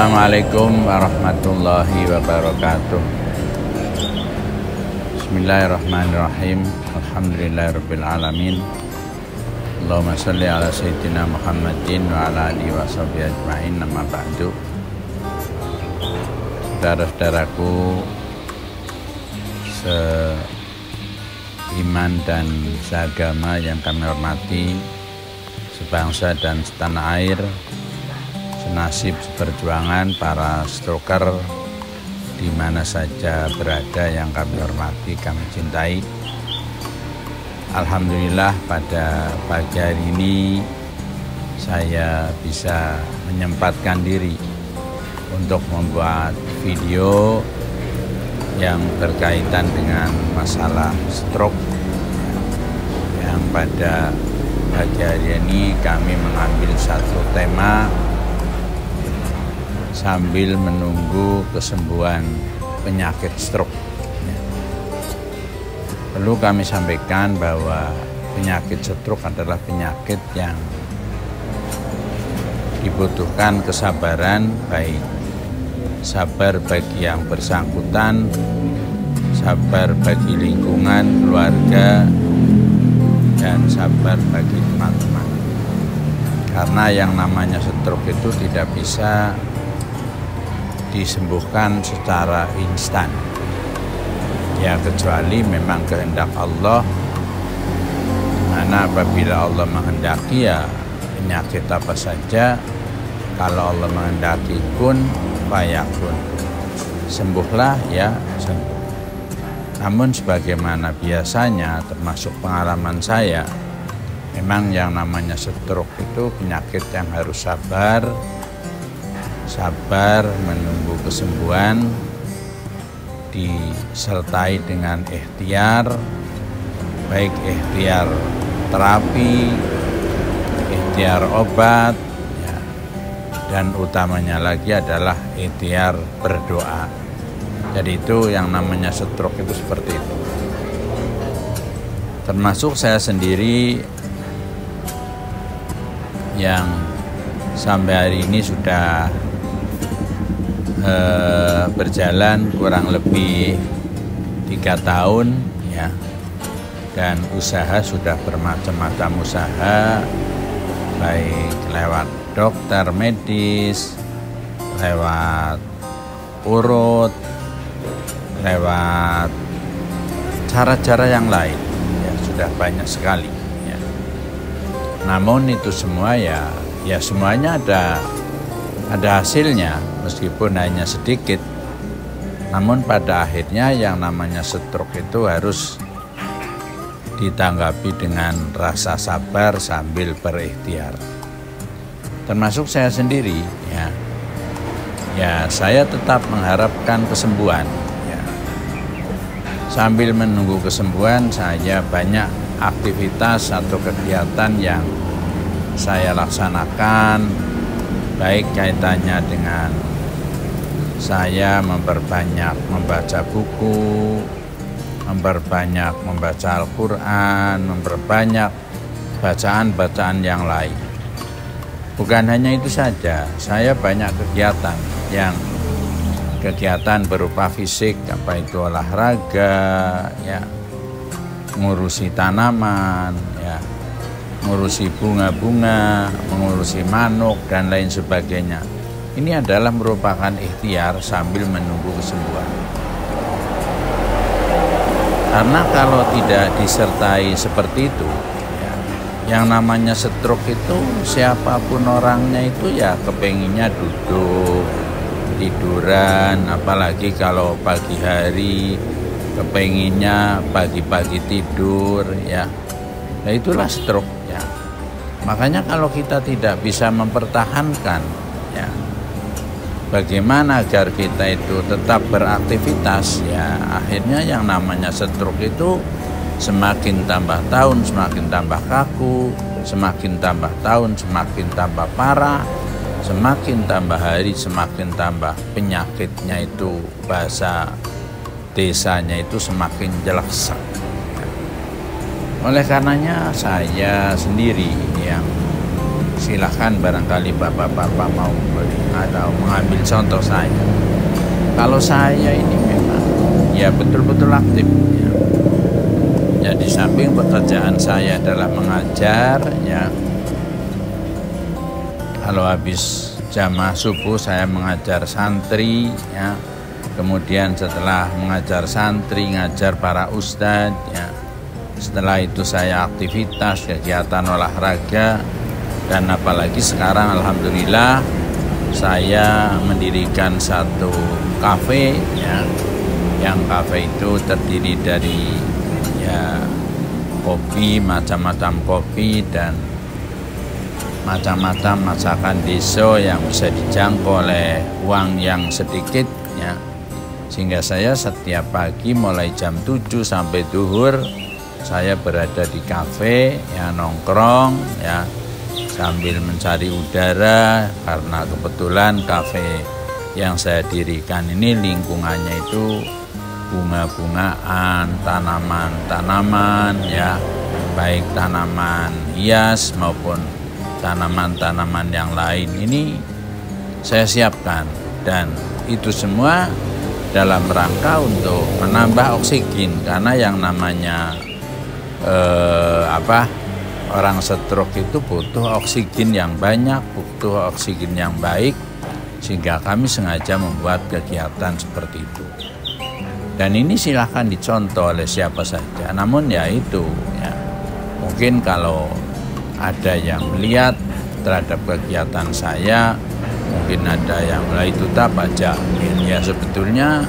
Assalamualaikum warahmatullahi wabarakatuh. Bismillahirrahmanirrahim. Alhamdulillahirabbil alamin. Allahumma shalli ala sayyidina Muhammadin wa ala alihi washabihi ajmain. Amma ba'du. Saudara-saudaraku seiman dan seagama yang kami hormati, sebangsa dan setanah air, senasib seperjuangan para stroker di mana saja berada yang kami hormati, kami cintai. Alhamdulillah pada pagi hari ini saya bisa menyempatkan diri untuk membuat video yang berkaitan dengan masalah stroke, yang pada pagi hari ini kami mengambil satu tema sambil menunggu kesembuhan penyakit stroke. Perlu kami sampaikan bahwa penyakit stroke adalah penyakit yang dibutuhkan kesabaran, baik sabar bagi yang bersangkutan, sabar bagi lingkungan, keluarga, dan sabar bagi teman-teman. Karena yang namanya stroke itu tidak bisa disembuhkan secara instan, ya kecuali memang kehendak Allah, mana apabila Allah menghendaki ya penyakit apa saja, kalau Allah menghendaki kun fayakun, sembuhlah ya sembuh. Namun sebagaimana biasanya, termasuk pengalaman saya, memang yang namanya stroke itu penyakit yang harus sabar menunggu kesembuhan, disertai dengan ikhtiar, baik ikhtiar terapi, ikhtiar obat, ya, dan utamanya lagi adalah ikhtiar berdoa. Jadi itu yang namanya stroke itu seperti itu. Termasuk saya sendiri yang sampai hari ini sudah berjalan kurang lebih 3 tahun, ya, dan usaha sudah bermacam-macam usaha, baik lewat dokter medis, lewat urut, lewat cara-cara yang lain, ya sudah banyak sekali, ya. Namun itu semua ya semuanya ada hasilnya, meskipun hanya sedikit. Namun pada akhirnya yang namanya stroke itu harus ditanggapi dengan rasa sabar sambil berikhtiar. Termasuk saya sendiri, ya saya tetap mengharapkan kesembuhan, ya. Sambil menunggu kesembuhan, saya banyak aktivitas atau kegiatan yang saya laksanakan, baik kaitannya dengan saya memperbanyak membaca buku, memperbanyak membaca Al-Quran, memperbanyak bacaan-bacaan yang lain. Bukan hanya itu saja, saya banyak kegiatan berupa fisik, apa itu olahraga, ya, ngurusi tanaman, ya, mengurusi bunga-bunga, mengurusi manuk, dan lain sebagainya. Ini adalah merupakan ikhtiar sambil menunggu kesembuhan. Karena kalau tidak disertai seperti itu, ya, yang namanya stroke itu siapapun orangnya itu ya kepenginnya duduk, tiduran, apalagi kalau pagi hari kepenginnya pagi-pagi tidur, ya. Nah itulah stroke. Makanya kalau kita tidak bisa mempertahankan, ya, bagaimana agar kita itu tetap beraktivitas, ya akhirnya yang namanya stroke itu semakin tambah tahun semakin tambah kaku, semakin tambah tahun semakin tambah parah, semakin tambah hari semakin tambah penyakitnya itu, bahasa desanya itu semakin jeleksek. Oleh karenanya saya sendiri yang silahkan barangkali bapak-bapak mau membeli atau mengambil contoh saya. Kalau saya ini memang ya betul-betul aktif ya. Ya di samping pekerjaan saya adalah mengajar ya. Kalau habis jamaah subuh saya mengajar santri ya. Kemudian setelah mengajar santri, ngajar para ustadz ya. Setelah itu saya aktivitas, kegiatan olahraga. Dan apalagi sekarang alhamdulillah saya mendirikan satu kafe ya. Yang kafe itu terdiri dari ya kopi, macam-macam kopi dan macam-macam masakan desa yang bisa dijangkau oleh uang yang sedikit ya. Sehingga saya setiap pagi mulai jam 7 sampai duhur saya berada di kafe ya, nongkrong ya, sambil mencari udara karena kebetulan kafe yang saya dirikan ini lingkungannya itu bunga-bungaan, tanaman-tanaman ya, baik tanaman hias maupun tanaman-tanaman yang lain ini saya siapkan, dan itu semua dalam rangka untuk menambah oksigen karena yang namanya orang stroke itu butuh oksigen yang banyak, butuh oksigen yang baik, sehingga kami sengaja membuat kegiatan seperti itu. Dan ini silahkan dicontoh oleh siapa saja. Namun ya itu ya, mungkin kalau ada yang melihat terhadap kegiatan saya, mungkin ada yang mulai itu apa jahil. Ya sebetulnya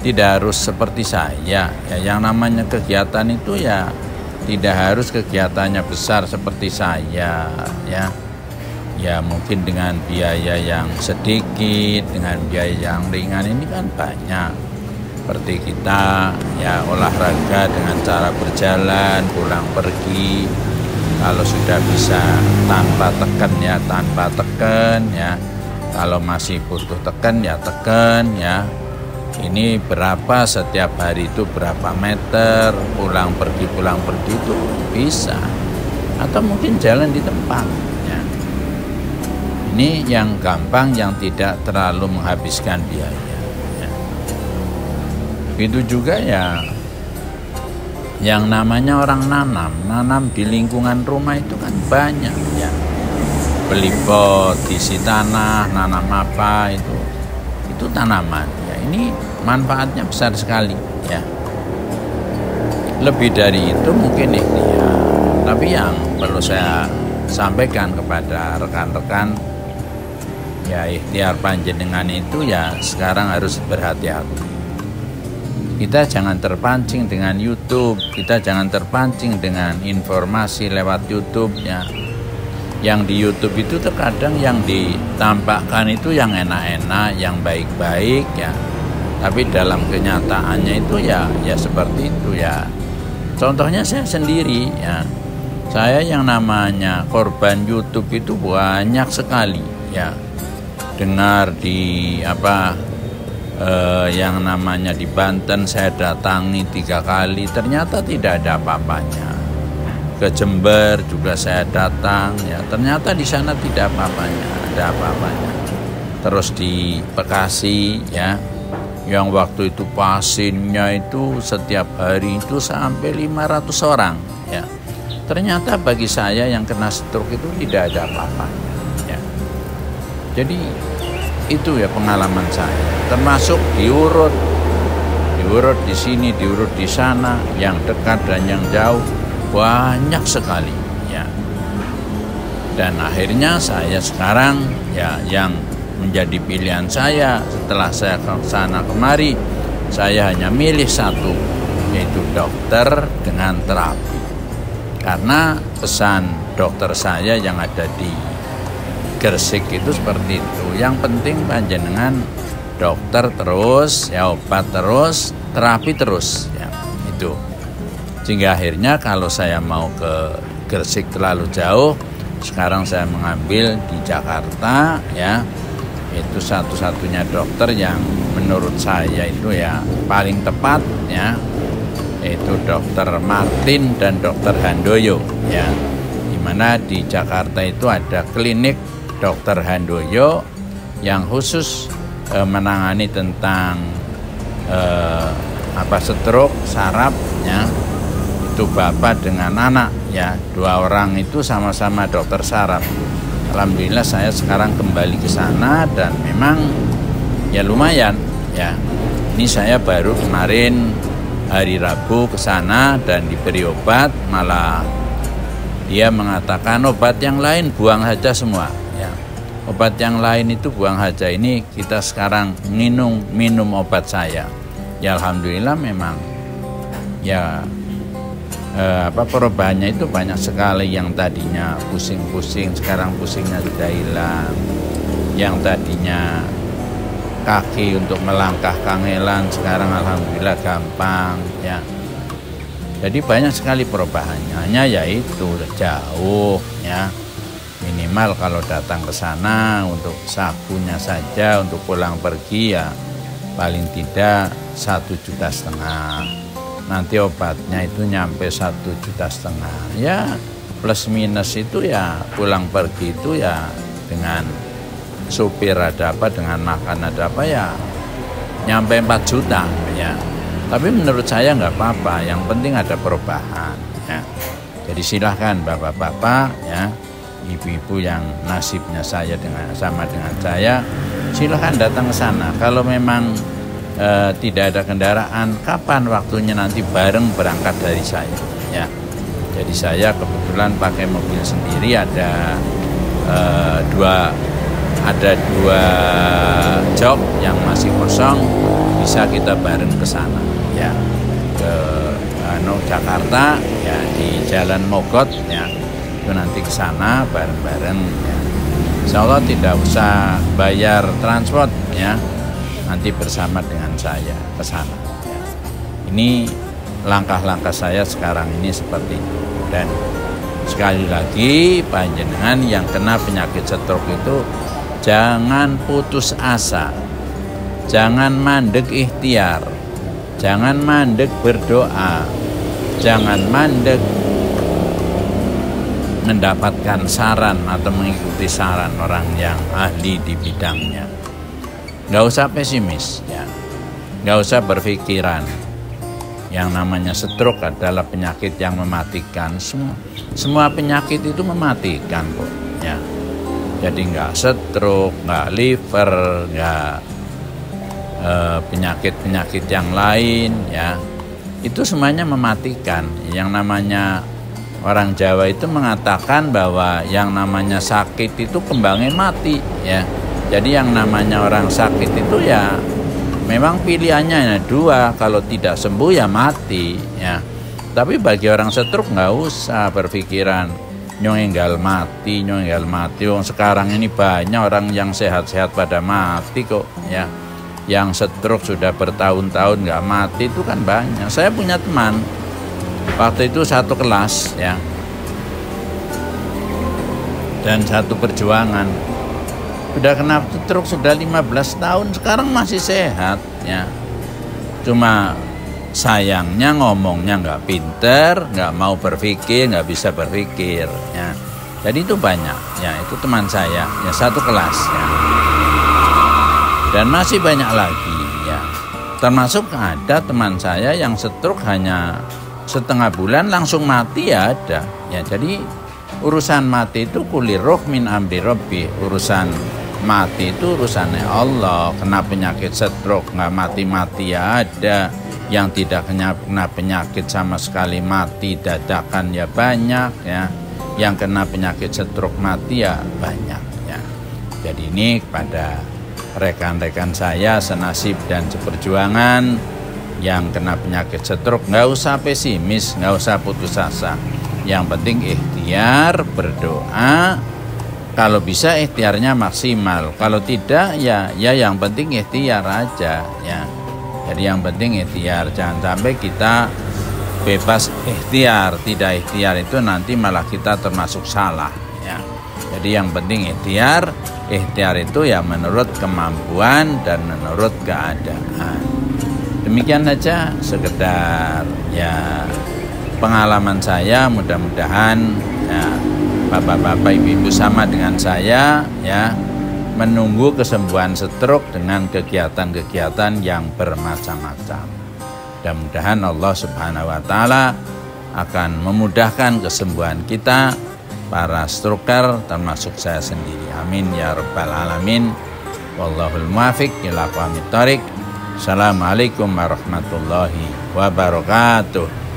tidak harus seperti saya ya, yang namanya kegiatan itu ya tidak harus kegiatannya besar seperti saya ya. Ya mungkin dengan biaya yang sedikit, dengan biaya yang ringan ini kan banyak. Seperti kita ya olahraga dengan cara berjalan, pulang pergi. Kalau sudah bisa tanpa tekan ya tanpa tekan ya. Kalau masih butuh tekan ya tekan ya. Ini berapa setiap hari itu berapa meter, pulang pergi itu bisa. Atau mungkin jalan di tempat ya. Ini yang gampang, yang tidak terlalu menghabiskan biaya ya. Itu juga ya yang namanya orang nanam di lingkungan rumah itu kan banyak ya. Beli pot, isi tanah, nanam apa itu tanaman ya. Ini manfaatnya besar sekali ya. Lebih dari itu mungkin ikhtiar, tapi yang perlu saya sampaikan kepada rekan-rekan ya, ikhtiar panjenengan itu ya sekarang harus berhati-hati. Kita jangan terpancing dengan YouTube, kita jangan terpancing dengan informasi lewat YouTube ya. Yang di YouTube itu terkadang yang ditampakkan itu yang enak-enak, yang baik-baik ya. Tapi dalam kenyataannya itu ya seperti itu ya. Contohnya saya sendiri ya. Saya yang namanya korban YouTube itu banyak sekali ya. Dengar di yang namanya di Banten saya datangi 3 kali, ternyata tidak ada apa-apanya. Ke Jember juga saya datang ya, ternyata di sana tidak apa-apanya, ada apa-apanya. Terus di Bekasi ya, yang waktu itu pasiennya itu setiap hari itu sampai 500 orang ya. Ternyata bagi saya yang kena stroke itu tidak ada apa-apanya ya. Jadi itu ya pengalaman saya, termasuk diurut di sini, diurut di sana, yang dekat dan yang jauh banyak sekali ya. Dan akhirnya saya sekarang ya yang menjadi pilihan saya setelah saya ke sana kemari, saya hanya milih satu, yaitu dokter dengan terapi. Karena pesan dokter saya yang ada di Gresik itu seperti itu. Yang penting panjenengan dokter terus, ya obat terus, terapi terus ya. Itu. Sehingga akhirnya kalau saya mau ke Gresik terlalu jauh, sekarang saya mengambil di Jakarta ya. Itu satu-satunya dokter yang menurut saya itu ya paling tepat ya, yaitu Dokter Martin dan Dokter Handoyo ya. Di mana di Jakarta itu ada klinik Dr. Handoyo yang khusus menangani tentang stroke saraf ya. Itu bapak dengan anak ya, 2 orang itu sama-sama dokter saraf. Alhamdulillah saya sekarang kembali ke sana dan memang ya lumayan ya. Ini saya baru kemarin hari Rabu ke sana dan diberi obat, malah dia mengatakan obat yang lain buang saja semua ya. Obat yang lain itu buang saja, ini kita sekarang minum obat saya. Ya alhamdulillah memang ya perubahannya itu banyak sekali. Yang tadinya pusing-pusing sekarang pusingnya sudah hilang. Yang tadinya kaki untuk melangkah kangelan sekarang alhamdulillah gampang ya. Jadi banyak sekali perubahannya. Hanya yaitu jauh ya. Minimal kalau datang ke sana untuk sakunya saja untuk pulang pergi ya paling tidak 1,5 juta. Nanti obatnya itu nyampe 1,5 juta ya, plus minus itu ya pulang pergi itu ya dengan supir ada apa, dengan makan ada apa ya nyampe 4 juta ya. Tapi menurut saya nggak apa-apa, yang penting ada perubahan ya. Jadi silahkan bapak-bapak ya, ibu-ibu yang nasibnya sama dengan saya, silahkan datang ke sana. Kalau memang tidak ada kendaraan, kapan waktunya nanti bareng berangkat dari saya ya. Jadi saya kebetulan pakai mobil sendiri, ada dua jok yang masih kosong, bisa kita bareng ke sana ya, ke Jakarta ya, di Jalan Mogot ya, itu nanti ke sana bareng-bareng ya. Insya Allah tidak usah bayar transport ya, nanti bersama dengan saya ke sana ya. Ini langkah-langkah saya sekarang ini seperti itu. Dan sekali lagi panjenengan yang kena penyakit stroke itu jangan putus asa, jangan mandek ikhtiar, jangan mandek berdoa, jangan mandek mendapatkan saran atau mengikuti saran orang yang ahli di bidangnya. Nggak usah pesimis ya, nggak usah berpikiran yang namanya stroke adalah penyakit yang mematikan. Semua penyakit itu mematikan kok ya. Jadi nggak stroke, nggak liver, nggak penyakit-penyakit yang lain ya, itu semuanya mematikan. Yang namanya orang Jawa itu mengatakan bahwa yang namanya sakit itu kembangnya mati ya. Jadi yang namanya orang sakit itu ya memang pilihannya 2, kalau tidak sembuh ya mati ya. Tapi bagi orang stroke nggak usah berpikiran nyongenggal mati. Wong sekarang ini banyak orang yang sehat-sehat pada mati kok ya. Yang stroke sudah bertahun-tahun nggak mati itu kan banyak. Saya punya teman waktu itu satu kelas ya, dan satu perjuangan. Sudah kena stroke sudah 15 tahun, sekarang masih sehat ya. Cuma sayangnya ngomongnya nggak pinter, nggak mau berpikir, nggak bisa berpikir ya. Jadi itu banyak ya, itu teman saya ya, satu kelas ya. Dan masih banyak lagi ya. Termasuk ada teman saya yang stroke hanya setengah bulan langsung mati ya ada ya. Jadi urusan mati itu kulir roh min amri rabbi, urusan mati itu urusannya Allah. Kena penyakit stroke nggak mati-mati ya ada, yang tidak kena penyakit sama sekali mati dadakan ya banyak ya, yang kena penyakit stroke mati ya banyak ya. Jadi ini kepada rekan-rekan saya senasib dan seperjuangan yang kena penyakit stroke, nggak usah pesimis, nggak usah putus asa. Yang penting ikhtiar, berdoa. Kalau bisa ikhtiarnya maksimal, kalau tidak ya yang penting ikhtiar aja ya. Jadi yang penting ikhtiar, jangan sampai kita bebas ikhtiar, tidak ikhtiar itu nanti malah kita termasuk salah ya. Jadi yang penting ikhtiar itu ya menurut kemampuan dan menurut keadaan. Demikian saja sekedar ya pengalaman saya, mudah-mudahan ya bapak-bapak, ibu-ibu sama dengan saya ya, menunggu kesembuhan stroke dengan kegiatan-kegiatan yang bermacam-macam. Mudah-mudahan Allah Subhanahu wa taala akan memudahkan kesembuhan kita, para stroker termasuk saya sendiri. Amin ya rabbal alamin. Wallahul muwaffiq ila aqwamit thoriq. Assalamualaikum warahmatullahi wabarakatuh.